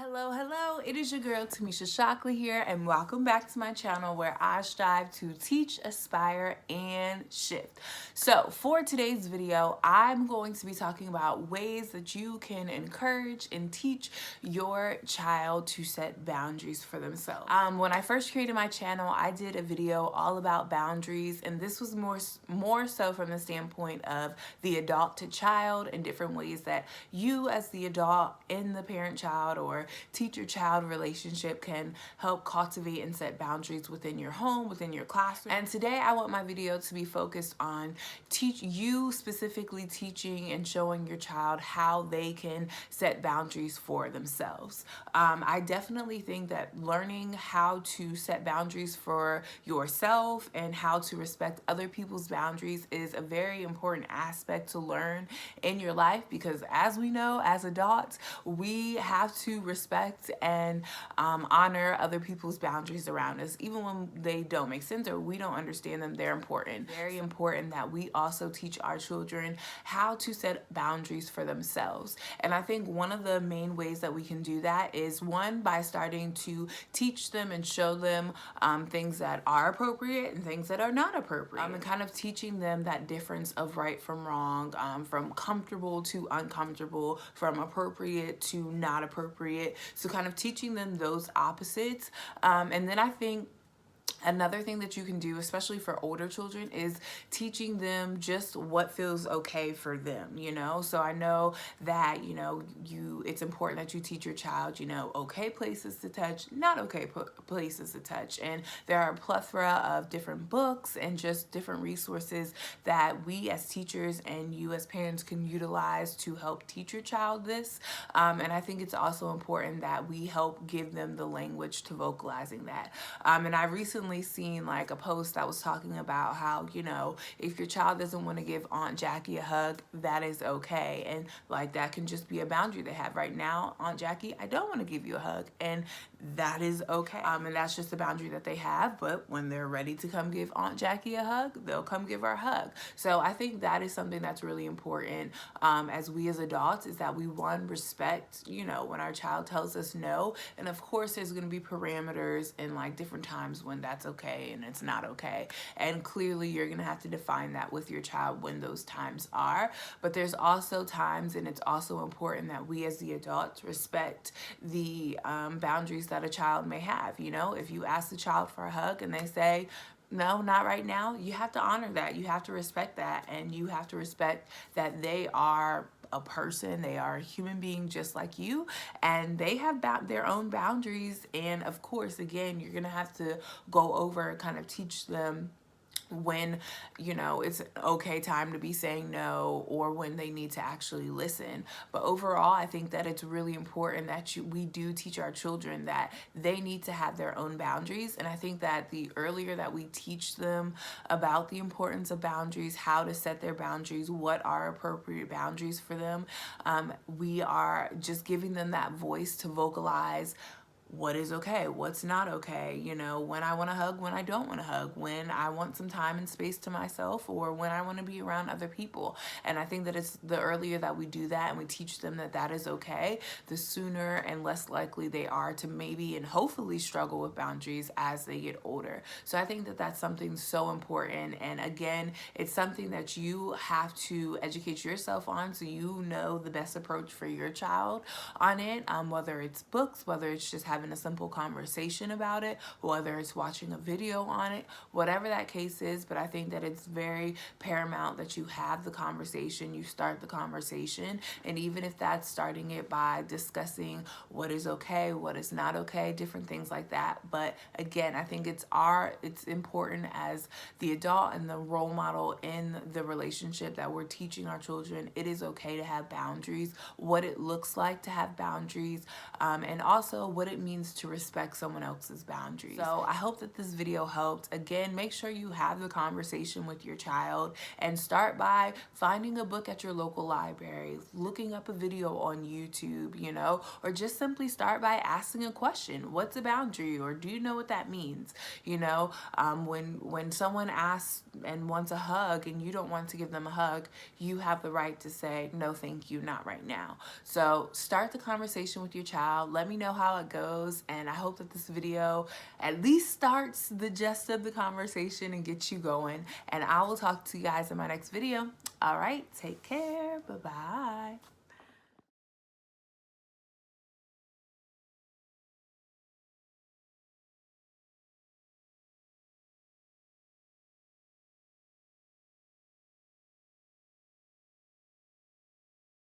Hello, it is your girl Tamisha Shockley here, and welcome back to my channel where I strive to teach, aspire, and shift. So for today's video, I'm going to be talking about ways that you can encourage and teach your child to set boundaries for themselves. When I first created my channel, I did a video all about boundaries, and this was more so from the standpoint of the adult to child and different ways that you as the adult and the parent-child or teacher-child relationship can help cultivate and set boundaries within your home, within your classroom. And today I want my video to be focused on specifically teaching and showing your child how they can set boundaries for themselves. I definitely think that learning how to set boundaries for yourself and how to respect other people's boundaries is a very important aspect to learn in your life, because as we know, as adults, we have to respect and honor other people's boundaries around us, even when they don't make sense or we don't understand them. They're important. Very important that we also teach our children how to set boundaries for themselves. And I think one of the main ways that we can do that is, one, by starting to teach them and show them things that are appropriate and things that are not appropriate, and kind of teaching them that difference of right from wrong, from comfortable to uncomfortable, from appropriate to not appropriate. So kind of teaching them those opposites. And then I think another thing that you can do, especially for older children, is teaching them just what feels okay for them, you know? So I know that, it's important that you teach your child, okay places to touch, not okay places to touch. And there are a plethora of different books and just different resources that we as teachers and you as parents can utilize to help teach your child this. And I think it's also important that we help give them the language to vocalizing that. And I recently seen like a post that was talking about how, if your child doesn't want to give Aunt Jackie a hug, that is okay. And like that can just be a boundary they have. Right now, Aunt Jackie, I don't want to give you a hug, and that is okay. And that's just a boundary that they have. But when they're ready to come give Aunt Jackie a hug, they'll come give her a hug. So I think that is something that's really important as we as adults, is that we, one, respect, when our child tells us no. And of course, there's going to be parameters and like different times when that's okay and it's not okay. And clearly you're going to have to define that with your child when those times are. But there's also times, and it's also important that we as the adults respect the boundaries that a child may have. If you ask the child for a hug and they say, no, not right now, you have to honor that. You have to respect that. And you have to respect that they are a person, they are a human being just like you, and they have their own boundaries. And of course, again, you're gonna have to go over and kind of teach them when it's an okay time to be saying no, or when they need to actually listen. But overall, I think that it's really important that we do teach our children that they need to have their own boundaries. And I think that the earlier that we teach them about the importance of boundaries, how to set their boundaries, what are appropriate boundaries for them, we are just giving them that voice to vocalize what is okay, what's not okay, when I want to hug, when I don't want to hug, when I want some time and space to myself, or when I want to be around other people. And I think that it's the earlier that we do that and we teach them that that is okay, the sooner and less likely they are to maybe and hopefully struggle with boundaries as they get older. So I think that that's something so important. And again, it's something that you have to educate yourself on, so you know the best approach for your child on it, whether it's books, whether it's just having a simple conversation about it, whether it's watching a video on it, whatever that case is. But I think that it's very paramount that you have the conversation, you start the conversation. And even if that's starting it by discussing what is okay, what is not okay, different things like that. But again, I think it's important as the adult and the role model in the relationship that we're teaching our children it is okay to have boundaries, what it looks like to have boundaries, and also what it means means to respect someone else's boundaries. So I hope that this video helped. Again, make sure you have the conversation with your child and start by finding a book at your local library, looking up a video on YouTube, you know, or just simply start by asking a question. What's a boundary? Or do you know what that means? You know, when someone asks and wants a hug and you don't want to give them a hug, you have the right to say, no, thank you, not right now. So start the conversation with your child. Let me know how it goes. And I hope that this video at least starts the gist of the conversation and gets you going. And I will talk to you guys in my next video. All right, take care. Bye-bye.